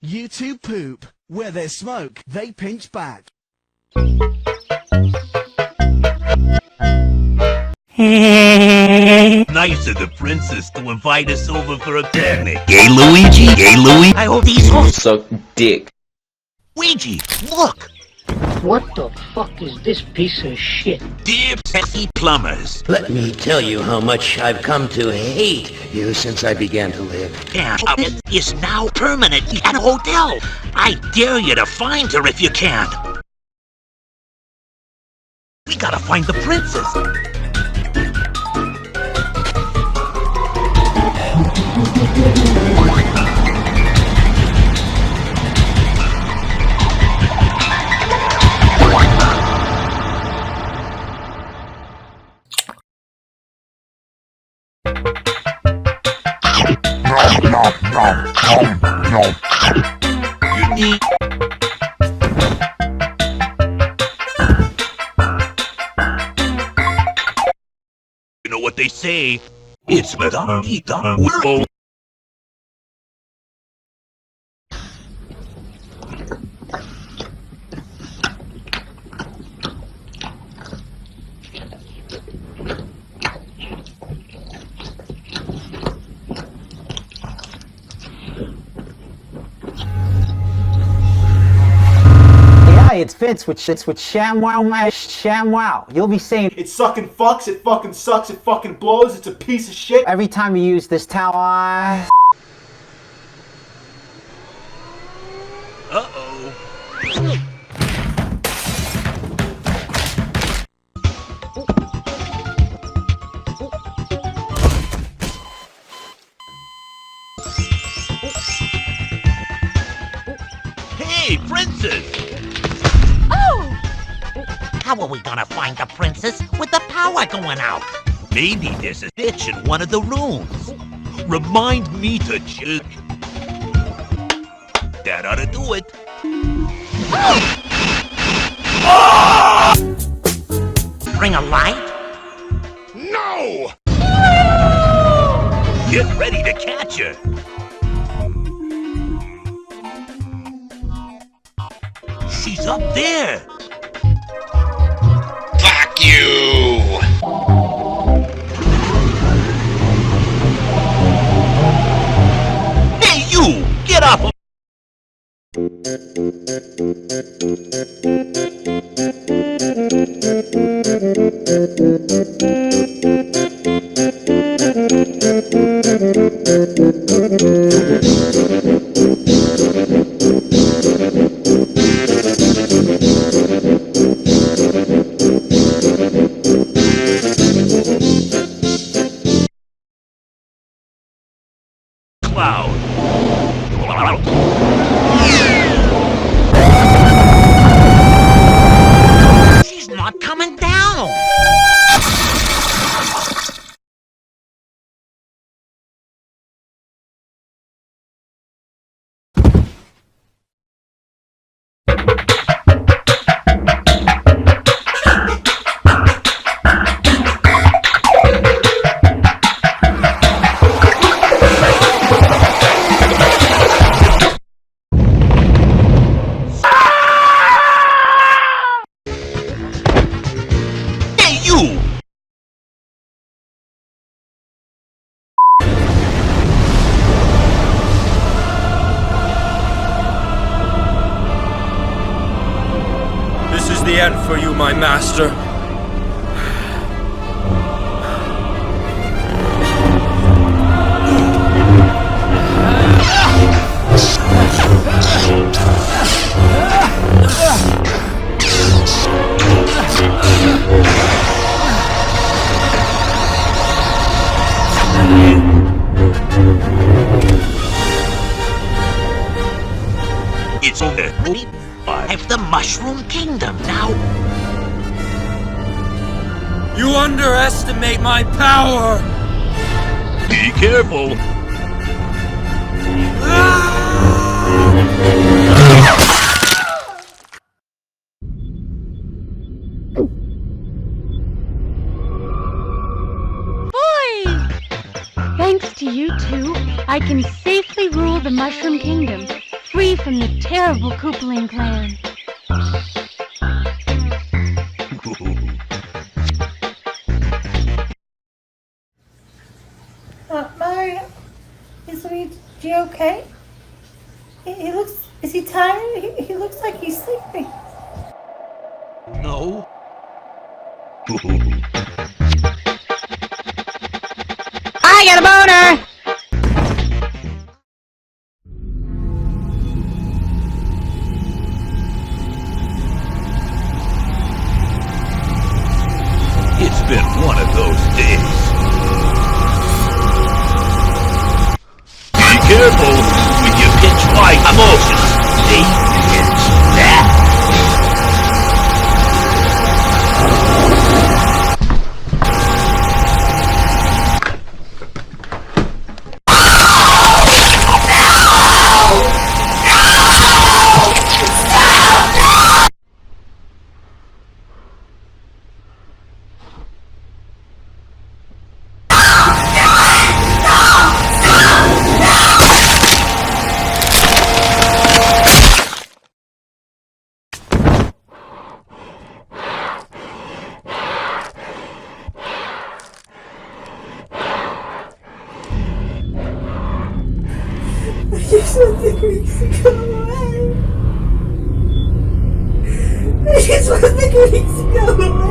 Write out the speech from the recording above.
You two poop. Where there's smoke, they pinch back. Nice of the princess to invite us over for a picnic. Hey, Luigi? Hey, Louie? I hope these hoes Suck dick. Luigi, look! What the fuck is this piece of shit? Dear pesky plumbers. Let me tell you how much I've come to hate you since I began to live. It is now permanent at a hotel. I dare you to find her if you can. We gotta find the princess. You know what they say? It's Madame World. It's Fitz with ShamWow. You'll be saying it sucking fucks, it fucking sucks, it fucking blows, it's a piece of shit. every time you use this towel. Uh-oh. Hey, princess! How are we gonna find the princess with the power going out? Maybe there's a ditch in one of the rooms. Remind me to check. That ought to do it. Bring a light? No! Get ready to catch her. She's up there. Fuck you! Hey, you! Get off of... Cloud. She's not coming down. This is the end for you, my master. It's I've the Mushroom Kingdom now. You underestimate my power! Be careful. Thanks to you two, I can safely rule the Mushroom Kingdom. free from the terrible Koopaling clan. Mario, is Luigi okay? He looks, is he tired? He looks like he's sleeping. No. I got a boner! It's been one of those days. Be careful when you pinch my emotions. See? Pinch that. I just want the Greeks to go away. I just want the Greeks to go away.